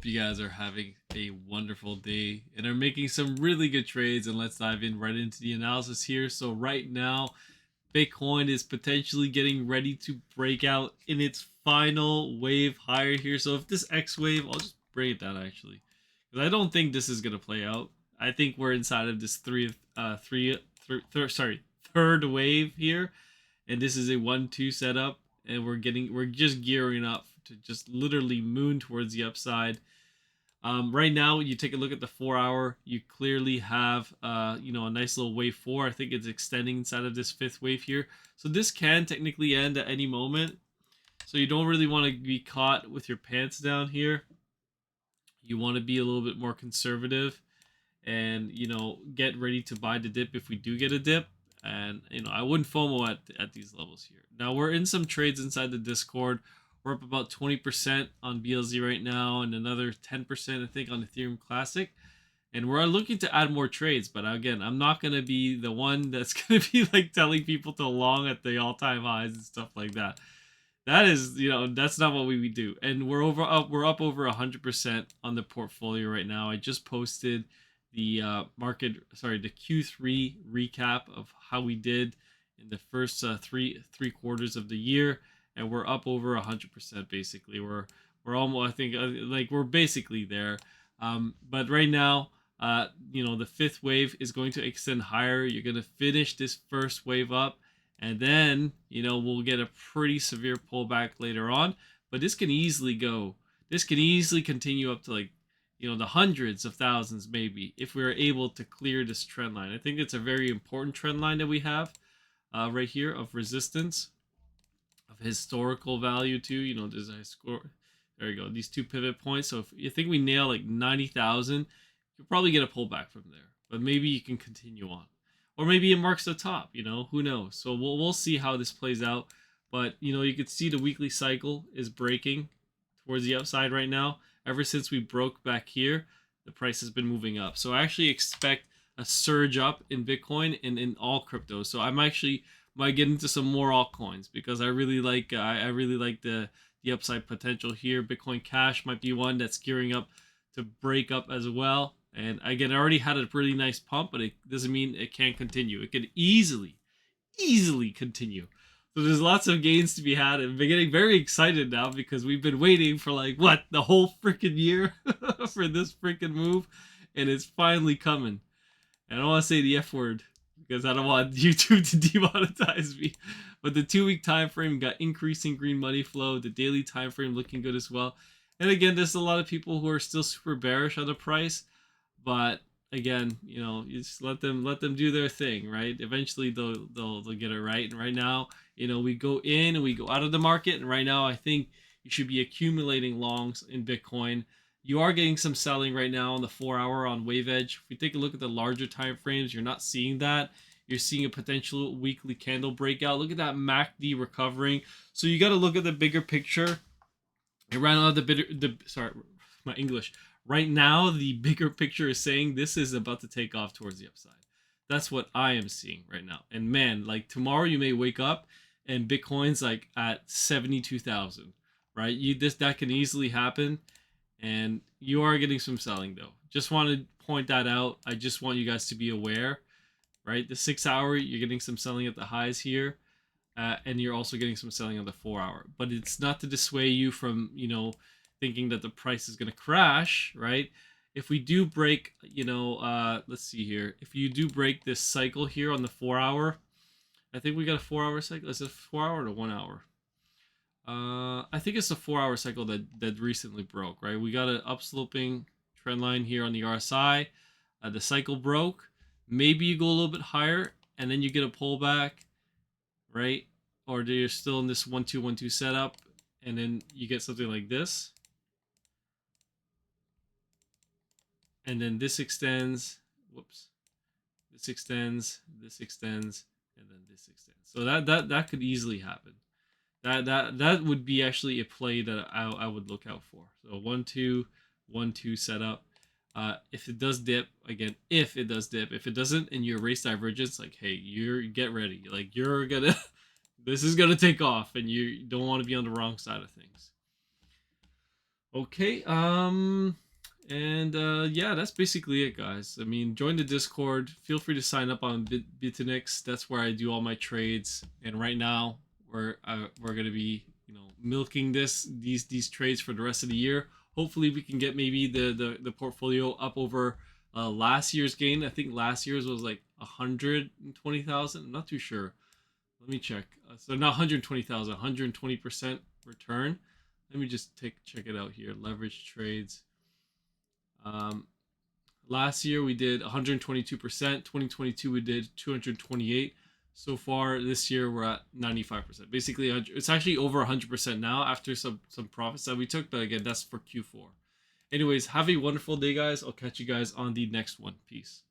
you guys are having a wonderful day and are making some really good trades. And let's dive in right into the analysis here. So right now, Bitcoin is potentially getting ready to break out in its final wave higher here. So if this X wave, I'll just break it down actually, because I don't think this is gonna play out. I think we're inside of this third wave here, and this is a 1-2 setup, and we're just gearing up to just literally moon towards the upside. Right now, you take a look at the 4 hour, you clearly have a nice little wave 4. I think it's extending inside of this fifth wave here, so this can technically end at any moment. So you don't really want to be caught with your pants down here. You want to be a little bit more conservative and get ready to buy the dip if we do get a dip. And I wouldn't FOMO at these levels here. Now we're in some trades inside the Discord. We're up about 20% on BLZ right now, and another 10% I think on Ethereum Classic. And we're looking to add more trades, but again, I'm not gonna be the one that's gonna be like telling people to long at the all-time highs and stuff like that. That is, that's not what we do. And we're up over 100% on the portfolio right now. I just posted the the Q3 recap of how we did in the first three quarters of the year, and we're up over 100% basically. We're almost, I think, like we're basically there. But right now, the fifth wave is going to extend higher. You're going to finish this first wave up, and then we'll get a pretty severe pullback later on. But this can easily continue up to like the hundreds of thousands maybe, if we're able to clear this trend line. I think it's a very important trend line that we have right here of resistance, of historical value too. There's a score. There you go. These two pivot points. So if you think we nail like 90,000, you'll probably get a pullback from there. But maybe you can continue on, or maybe it marks the top. Who knows? So we'll see how this plays out. But you can see the weekly cycle is breaking towards the upside right now. Ever since we broke back here, the price has been moving up. So I actually expect a surge up in Bitcoin and in all cryptos. So I might get into some more altcoins, because I really like the upside potential here. Bitcoin Cash might be one that's gearing up to break up as well. And again, I already had a really nice pump, but it doesn't mean it can't continue. It could easily continue. So there's lots of gains to be had, and I'm getting very excited now because we've been waiting for the whole freaking year for this freaking move, and it's finally coming. And I don't want to say the F word because I don't want YouTube to demonetize me. But the 2-week time frame got increasing green money flow. The daily time frame looking good as well. And again, there's a lot of people who are still super bearish on the price, but again, you just let them do their thing, right? Eventually they'll get it right. And right now, we go in and we go out of the market, and right now I think you should be accumulating longs in Bitcoin. You are getting some selling right now on the 4 hour on wave edge. If we take a look at the larger time frames, you're not seeing that. You're seeing a potential weekly candle breakout. Look at that MACD recovering. So you got to look at the bigger picture. Right now, the bigger picture is saying this is about to take off towards the upside. That's what I am seeing right now. And man, like tomorrow you may wake up and Bitcoin's like at 72,000, right? That can easily happen, and you are getting some selling though. Just want to point that out. I just want you guys to be aware, right? The 6 hour, you're getting some selling at the highs here, and you're also getting some selling on the 4 hour. But it's not to dissuade you from thinking that the price is going to crash, right? If we do break, let's see here. If you do break this cycle here on the 4 hour, I think we got a 4 hour cycle. Is it 4 hour or 1 hour? I think it's a 4 hour cycle that recently broke, right? We got an upsloping trend line here on the RSI. The cycle broke. Maybe you go a little bit higher and then you get a pullback, right? Or you're still in this 1-2-1-2 setup, and then you get something like this. And then this extends, this extends, and then this extends. So that could easily happen. That would be actually a play that I would look out for. So 1-2-1-2 setup. If it does dip, again, if it doesn't, and you erase divergence, like, hey, get ready. Like, this is gonna take off, and you don't want to be on the wrong side of things. Okay, yeah, that's basically it, guys. I mean, join the Discord. Feel free to sign up on Bitinix. That's where I do all my trades. And right now, we're gonna be, milking these trades for the rest of the year. Hopefully, we can get maybe the portfolio up over last year's gain. I think last year's was like 120,000. I'm not too sure. Let me check. So not 120,000, 120% return. Let me just check it out here. Leverage trades. Last year we did 122%. 2022 we did 228. So far this year we're at 95%. Basically, it's actually over 100% now after some profits that we took. But again, that's for Q4. Anyways, have a wonderful day, guys. I'll catch you guys on the next one. Peace.